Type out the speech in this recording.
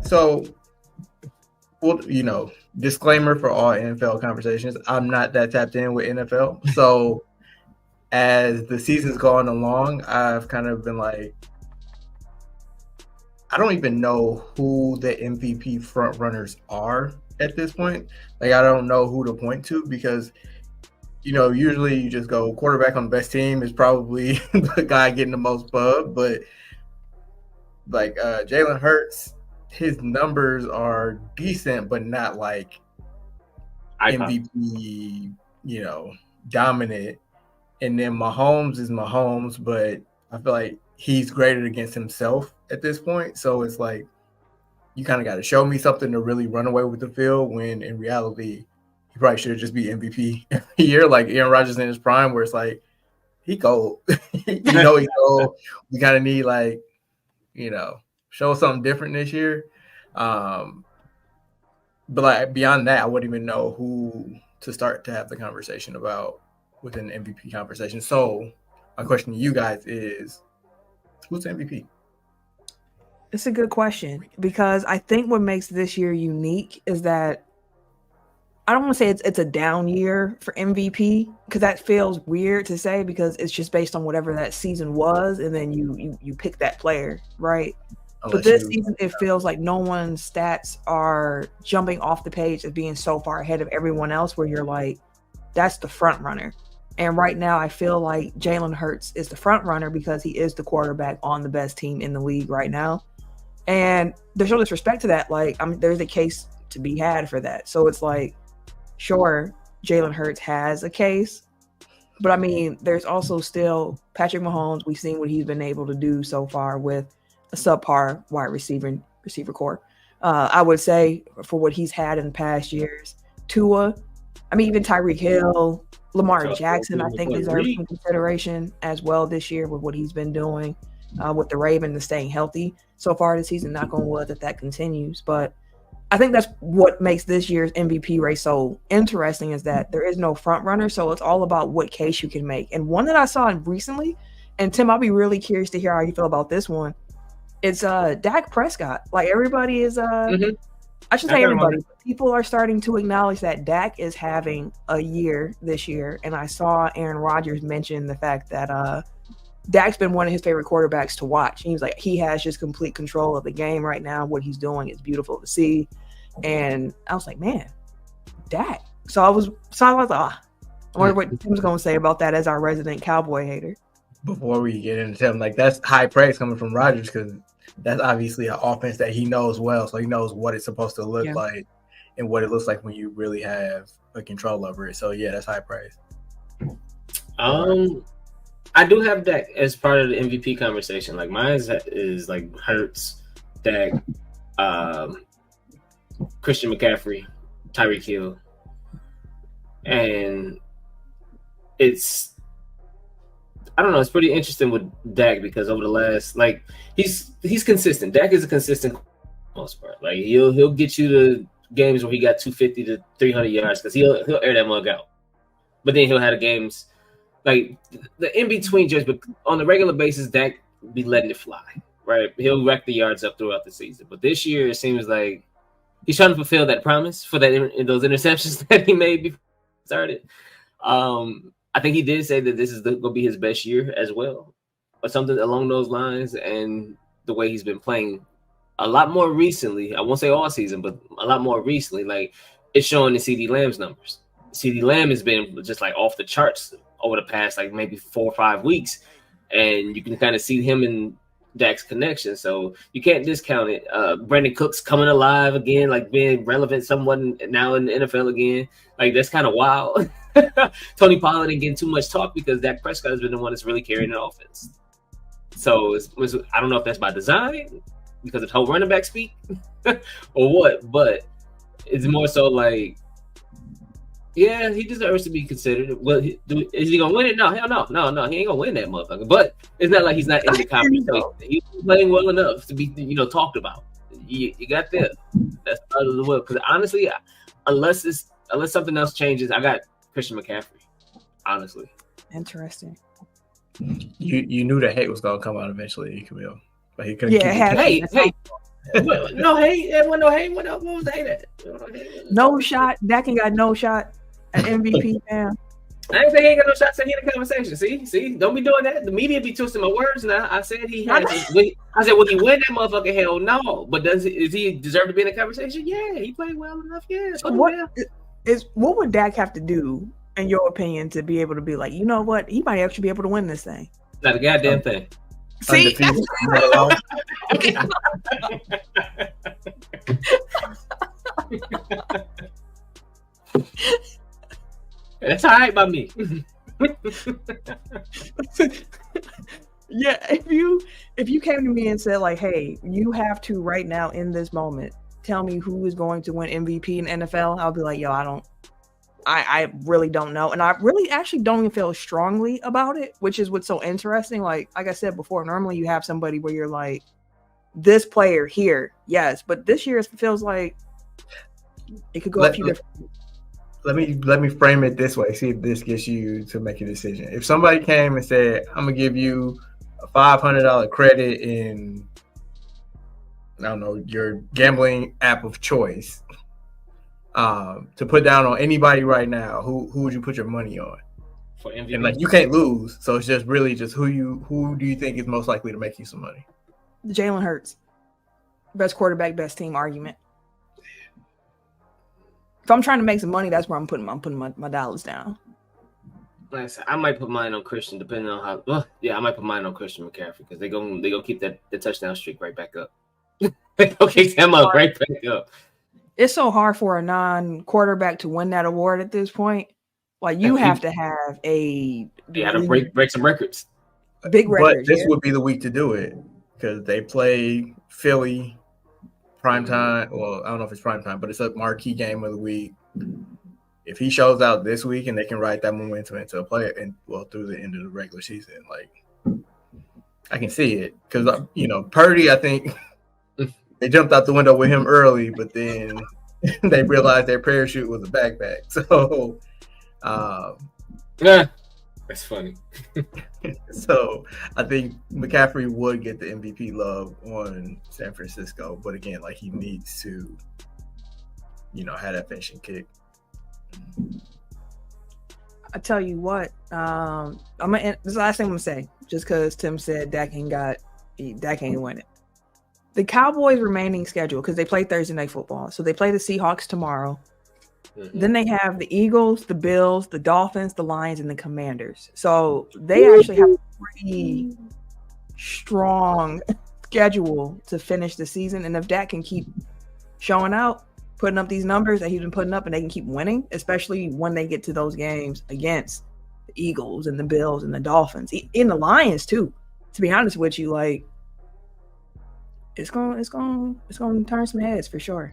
So, well, disclaimer for all NFL conversations: I'm not that tapped in with NFL. So, as the season's gone along, I've kind of been like, I don't even know who the MVP front runners are at this point. Like, I don't know who to point to because usually you just go quarterback on the best team is probably the guy getting the most bub, but like Jalen Hurts, his numbers are decent, but not like MVP, dominant. And then Mahomes is Mahomes, but I feel like he's graded against himself at this point. So it's like you kind of got to show me something to really run away with the field when in reality he probably should just be MVP every year, like Aaron Rodgers in his prime, where it's like he cold. He's cold. We kind of need show something different this year. But like beyond that, I wouldn't even know who to start to have the conversation about within the MVP conversation. So my question to you guys is, who's the MVP? It's a good question because I think what makes this year unique is that I don't want to say it's a down year for MVP because that feels weird to say because it's just based on whatever that season was and then you pick that player, right? But this season, it feels like no one's stats are jumping off the page as being so far ahead of everyone else where you're like, that's the front runner. And right now, I feel like Jalen Hurts is the front runner because he is the quarterback on the best team in the league right now. And there's no disrespect to that. Like, there's a case to be had for that. So it's like, sure, Jalen Hurts has a case. But I mean, there's also still Patrick Mahomes. We've seen what he's been able to do so far with a subpar wide receiver core. I would say for what he's had in past years, Tua, I mean, even Tyreek Hill, Lamar Jackson, I think deserves some consideration as well this year with what he's been doing with the Ravens and staying healthy so far this season. Knock on wood that continues. But I think that's what makes this year's MVP race so interesting is that there is no front runner. So it's all about what case you can make. And one that I saw recently, and Tim, I'll be really curious to hear how you feel about this one. It's Dak Prescott. Like everybody is I should say everybody, but people are starting to acknowledge that Dak is having a year this year. And I saw Aaron Rodgers mention the fact that Dak's been one of his favorite quarterbacks to watch. He was like, he has just complete control of the game right now. What he's doing is beautiful to see. And I was like, man, Dak. So I was like, I wonder what Tim's going to say about that as our resident Cowboy hater. Before we get into him, like that's high praise coming from Rodgers because that's obviously an offense that he knows well. So he knows what it's supposed to look like and what it looks like when you really have a control over it. So yeah, that's high praise. I do have Dak as part of the MVP conversation. Like mine is like Hurts, Dak, Christian McCaffrey, Tyreek Hill, and I don't know. It's pretty interesting with Dak because over the last, like, he's consistent. Dak is a consistent for the most part. Like he'll get you to games where he got 250 to 300 yards because he'll air that mug out. But then he'll have the games like the in between just. But on a regular basis, Dak be letting it fly. Right, he'll rack the yards up throughout the season. But this year, it seems like he's trying to fulfill that promise for those interceptions that he made before he started. I think he did say that this is going to be his best year as well, or something along those lines. And the way he's been playing a lot more recently, I won't say all season, but a lot more recently, like it's showing in CeeDee Lamb's numbers. CeeDee Lamb has been just like off the charts over the past like maybe 4 or 5 weeks, and you can kind of see him and Dak's connection. So you can't discount it. Brandon Cooks coming alive again, like being relevant somewhat now in the NFL again. Like that's kind of wild. Tony Pollard didn't get too much talk because Dak Prescott has been the one that's really carrying the offense. So I don't know if that's by design because of whole running back speak or what, but it's more so like, yeah, he deserves to be considered. Well, is he gonna win it? No, hell no. He ain't gonna win that motherfucker. But it's not like he's not in the conversation. He's playing well enough to be, talked about. You got that. That's part of the world. Because honestly, unless something else changes, I got Christian McCaffrey. Honestly, interesting. You knew the hate was gonna come out eventually, Camille, but he couldn't. Yeah, hey. No hate. There wasn't no hate. What was the hate at? No shot. Dak ain't got no shot at MVP now. I ain't say he ain't got no shots in the conversation. See, don't be doing that. The media be twisting my words now. I said he has. I said, will he win that motherfucker? Hell no. But does he deserve to be in the conversation? Yeah, he played well enough. Yeah. What would Dak have to do, in your opinion, to be able to be like, you know what, he might actually be able to win this thing? Not a goddamn thing. See, that's all right by me. Yeah, if you came to me and said like, hey, you have to right now in this moment tell me who is going to win MVP in NFL, I'll be like, yo, I really don't know. And I really actually don't even feel strongly about it, which is what's so interesting. Like I said before, normally you have somebody where you're like, this player here, yes. But this year it feels like it could go a few different. Let me frame it this way. See if this gets you to make a decision. If somebody came and said, I'm gonna give you a $500 credit in, I don't know, your gambling app of choice, to put down on anybody right now, who would you put your money on? For MVP? And like you can't lose, so it's just really just who do you think is most likely to make you some money? Jalen Hurts, best quarterback, best team argument. If I'm trying to make some money, that's where I'm putting my dollars down. Like I said, I might put mine on Christian, depending on how. Well, yeah, I might put mine on Christian McCaffrey because they gonna keep the touchdown streak right back up. They gonna keep them up right back up. It's so hard for a non-quarterback to win that award at this point. Like you have to have you got to break some records. Big records. But this would be the week to do it because they play Philly prime time. Well, I don't know if it's prime time, but it's a marquee game of the week. If he shows out this week and they can ride that momentum into a play and through the end of the regular season, like I can see it because Purdy, I think they jumped out the window with him early, but then they realized their parachute was a backpack. So, yeah, that's funny. So I think McCaffrey would get the MVP love on San Francisco, but again, like he needs to, have that finishing kick. I tell you what, this is the last thing I'm gonna say, just because Tim said Dak ain't win it. The Cowboys' remaining schedule, because they play Thursday Night Football, so they play the Seahawks tomorrow. Mm-hmm. Then they have the Eagles, the Bills, the Dolphins, the Lions, and the Commanders. So they actually have a pretty strong schedule to finish the season. And if Dak can keep showing out, putting up these numbers that he's been putting up, and they can keep winning, especially when they get to those games against the Eagles and the Bills and the Dolphins, in the Lions too. To be honest with you, like it's going to turn some heads for sure.